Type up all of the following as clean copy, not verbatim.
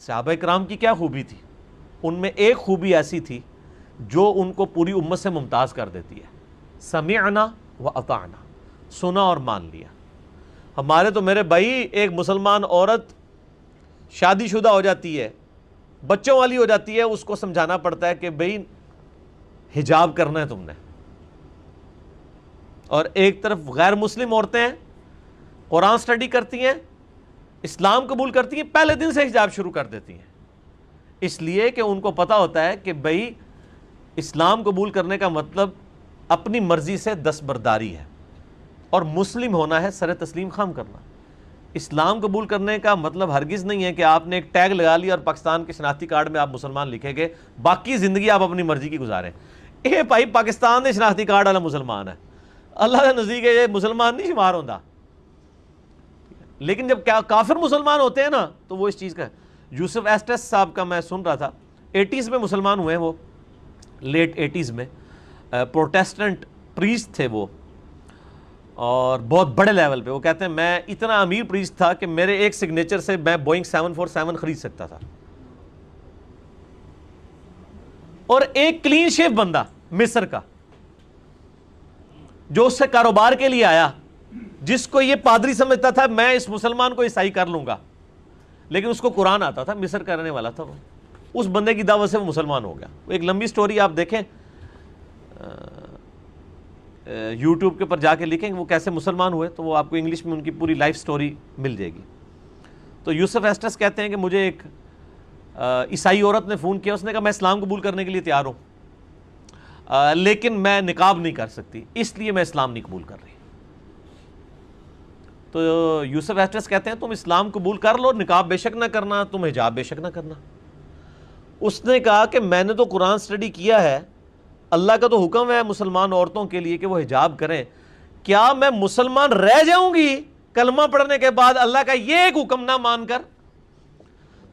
صحابہ کرام کی کیا خوبی تھی؟ ان میں ایک خوبی ایسی تھی جو ان کو پوری امت سے ممتاز کر دیتی ہے، سمعنا و اطعنا، سنا اور مان لیا۔ ہمارے تو میرے بھائی ایک مسلمان عورت شادی شدہ ہو جاتی ہے، بچوں والی ہو جاتی ہے، اس کو سمجھانا پڑتا ہے کہ بھئی حجاب کرنا ہے تم نے، اور ایک طرف غیر مسلم عورتیں ہیں، قرآن سٹڈی کرتی ہیں، اسلام قبول کرتی ہیں، پہلے دن سے حجاب شروع کر دیتی ہیں، اس لیے کہ ان کو پتا ہوتا ہے کہ بھئی اسلام قبول کرنے کا مطلب اپنی مرضی سے دستبرداری ہے، اور مسلم ہونا ہے سر تسلیم خام کرنا۔ اسلام قبول کرنے کا مطلب ہرگز نہیں ہے کہ آپ نے ایک ٹیگ لگا لیا اور پاکستان کے شناختی کارڈ میں آپ مسلمان لکھیں گے، باقی زندگی آپ اپنی مرضی کی گزاریں۔ اے بھائی پاکستان دے شناختی کارڈ والا مسلمان ہے، اللہ کے نزدیک یہ مسلمان نہیں شمار ہوتا، لیکن جب کافر مسلمان ہوتے ہیں نا تو وہ اس چیز کا ہے۔ یوسف ایسٹس صاحب کا میں سن رہا تھا، 80s میں مسلمان ہوئے ہیں وہ، لیٹ 80s میں، پروٹیسٹنٹ پریسٹ تھے وہ، اور بہت بڑے لیول پہ۔ وہ کہتے ہیں میں اتنا امیر پریسٹ تھا کہ میرے ایک سگنیچر سے میں بوئنگ 747 خرید سکتا تھا، اور ایک کلین شیف بندہ مصر کا جو اس سے کاروبار کے لیے آیا، جس کو یہ پادری سمجھتا تھا میں اس مسلمان کو عیسائی کر لوں گا، لیکن اس کو قرآن آتا تھا، مصر کا رہنے والا تھا وہ، اس بندے کی دعوت سے وہ مسلمان ہو گیا۔ ایک لمبی سٹوری آپ دیکھیں، یوٹیوب کے اوپر جا کے لکھیں وہ کیسے مسلمان ہوئے، تو وہ آپ کو انگلش میں ان کی پوری لائف سٹوری مل جائے گی۔ تو یوسف ایسٹس کہتے ہیں کہ مجھے ایک عیسائی عورت نے فون کیا، اس نے کہا میں اسلام قبول کرنے کے لیے تیار ہوں، لیکن میں نقاب نہیں کر سکتی، اس لیے میں اسلام نہیں قبول کر رہی۔ تو یوسف ایسٹس کہتے ہیں تم اسلام قبول کر لو، نقاب بے شک نہ کرنا، تم حجاب بے شک نہ کرنا۔ اس نے کہا کہ میں نے تو قرآن سٹڈی کیا ہے، اللہ کا تو حکم ہے مسلمان عورتوں کے لیے کہ وہ حجاب کریں، کیا میں مسلمان رہ جاؤں گی کلمہ پڑھنے کے بعد اللہ کا یہ ایک حکم نہ مان کر؟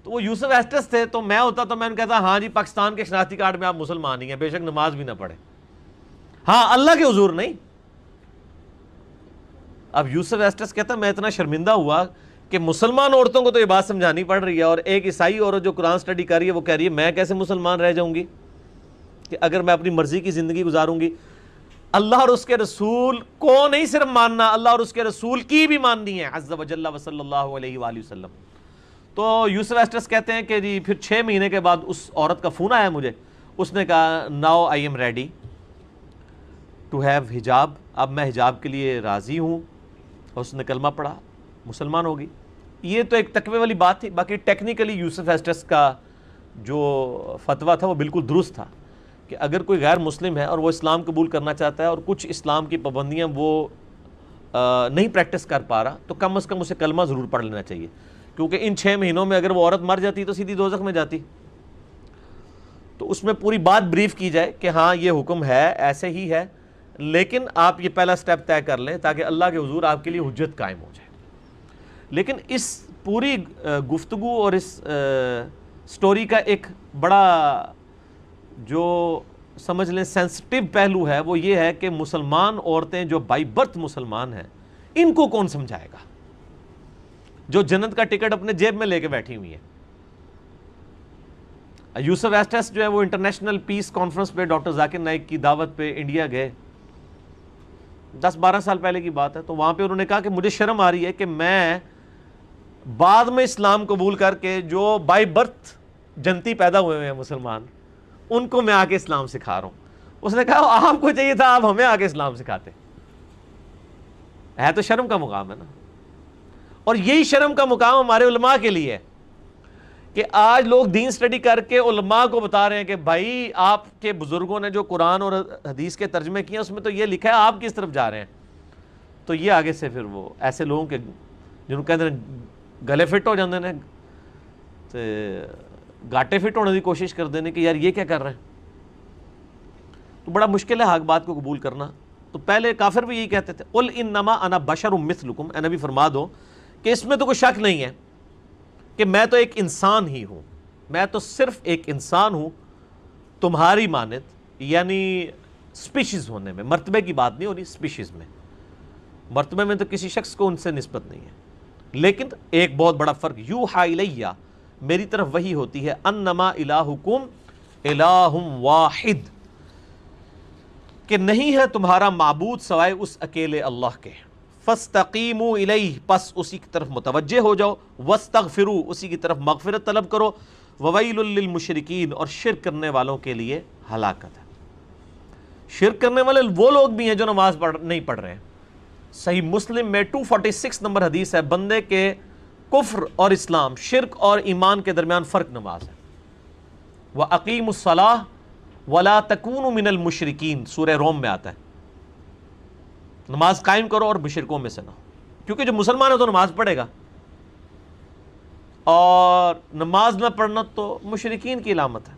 تو وہ یوسف ایسٹس تھے، تو میں ہوتا تو میں نے کہتا ہاں جی پاکستان کے شناختی کارڈ میں آپ مسلمان ہی ہیں، بے شک نماز بھی نہ پڑھیں، ہاں اللہ کے حضور نہیں۔ اب یوسف ایسٹس کہتا میں اتنا شرمندہ ہوا کہ مسلمان عورتوں کو تو یہ بات سمجھانی پڑ رہی ہے، اور ایک عیسائی عورت جو قرآن سٹڈی کر رہی ہے وہ کہہ رہی ہے میں کیسے مسلمان رہ جاؤں گی کہ اگر میں اپنی مرضی کی زندگی گزاروں گی۔ اللہ اور اس کے رسول کو نہیں صرف ماننا، اللہ اور اس کے رسول کی بھی ماننی ہے، عز و جل و صلی اللہ علیہ وآلہ وسلم۔ تو یوسف ایسٹس کہتے ہیں کہ جی پھر 6 مہینے کے بعد اس عورت کا فون آیا مجھے، اس نے کہا now I am ready to have حجاب، اب میں حجاب کے لیے راضی ہوں، اور اس نے کلمہ پڑھا، مسلمان ہوگی۔ یہ تو ایک تقوی والی بات تھی، باقی ٹیکنیکلی یوسف ایسٹس کا جو فتویٰ تھا وہ بالکل درست تھا کہ اگر کوئی غیر مسلم ہے اور وہ اسلام قبول کرنا چاہتا ہے اور کچھ اسلام کی پابندیاں وہ نہیں پریکٹس کر پا رہا، تو کم از کم اسے کلمہ ضرور پڑھ لینا چاہیے، کیونکہ ان 6 مہینوں میں اگر وہ عورت مر جاتی تو سیدھی دوزخ میں جاتی۔ تو اس میں پوری بات بریف کی جائے کہ ہاں یہ حکم ہے، ایسے ہی ہے، لیکن آپ یہ پہلا سٹیپ طے کر لیں تاکہ اللہ کے حضور آپ کے لیے حجت قائم ہو جائے۔ لیکن اس پوری گفتگو اور اس سٹوری کا ایک بڑا جو سمجھ لیں سینسٹیو پہلو ہے وہ یہ ہے کہ مسلمان عورتیں جو بائی برتھ مسلمان ہیں ان کو کون سمجھائے گا، جو جنت کا ٹکٹ اپنے جیب میں لے کے بیٹھی ہوئی ہیں۔ یوسف ایسٹس جو ہے وہ انٹرنیشنل پیس کانفرنس پہ ڈاکٹر ذاکر نائک کی دعوت پہ انڈیا گئے، 10-12 سال پہلے کی بات ہے، تو وہاں پہ انہوں نے کہا کہ مجھے شرم آ رہی ہے کہ میں بعد میں اسلام قبول کر کے جو بائی برتھ جنتی پیدا ہوئے ہیں مسلمان، ان کو میں آ کے اسلام سکھا رہا ہوں۔ اس نے کہا آپ کو چاہیے تھا آپ ہمیں آ کے اسلام سکھاتے، ہے تو شرم کا مقام ہے نا۔ اور یہی شرم کا مقام ہمارے علماء کے لیے ہے کہ آج لوگ دین سٹڈی کر کے علماء کو بتا رہے ہیں کہ بھائی آپ کے بزرگوں نے جو قرآن اور حدیث کے ترجمے کیے اس میں تو یہ لکھا ہے، آپ کس طرف جا رہے ہیں؟ تو یہ آگے سے پھر وہ ایسے لوگوں کے جنہوں کہتے ہیں گلے فٹ ہو جاندے نے تے گاٹے فٹ ہونے کی کوشش کرتے ہیں کہ یار یہ کیا کر رہے ہیں، تو بڑا مشکل ہے حق بات کو قبول کرنا۔ تو پہلے کافر بھی یہی کہتے تھے قل انما انا بشر مثلکم، اے نبی فرما دو کہ اس میں تو کوئی شک نہیں ہے کہ میں تو ایک انسان ہی ہوں، میں تو صرف ایک انسان ہوں تمہاری مانند، یعنی سپیشیز ہونے میں، مرتبے کی بات نہیں ہو رہی، سپیشیز میں، مرتبے میں تو کسی شخص کو ان سے نسبت نہیں ہے، لیکن ایک بہت بڑا فرق، یوحا الیہ، میری طرف وحی ہوتی ہے انما الہکم الہ واحد، کہ نہیں ہے تمہارا معبود سوائے اس اکیلے اللہ کے، فاستقیموا الیہ، پس اسی کی طرف متوجہ ہو جاؤ، واستغفروا، اسی کی طرف مغفرت طلب کرو، وویل للمشرکین، اور شرک کرنے والوں کے لیے ہلاکت ہے۔ شرک کرنے والے وہ لوگ بھی ہیں جو نماز نہیں پڑھ رہے ہیں۔ صحیح مسلم میں 246 نمبر حدیث ہے، بندے کے کفر اور اسلام، شرک اور ایمان کے درمیان فرق نماز ہے۔ وَأَقِيمُوا الصَّلَاةَ وَلَا تَكُونُوا مِنَ الْمُشْرِكِينَ، سورہ روم میں آتا ہے، نماز قائم کرو اور مشرکوں میں سے نہ ہو، کیونکہ جو مسلمان ہے تو نماز پڑھے گا، اور نماز نہ پڑھنا تو مشرکین کی علامت ہے۔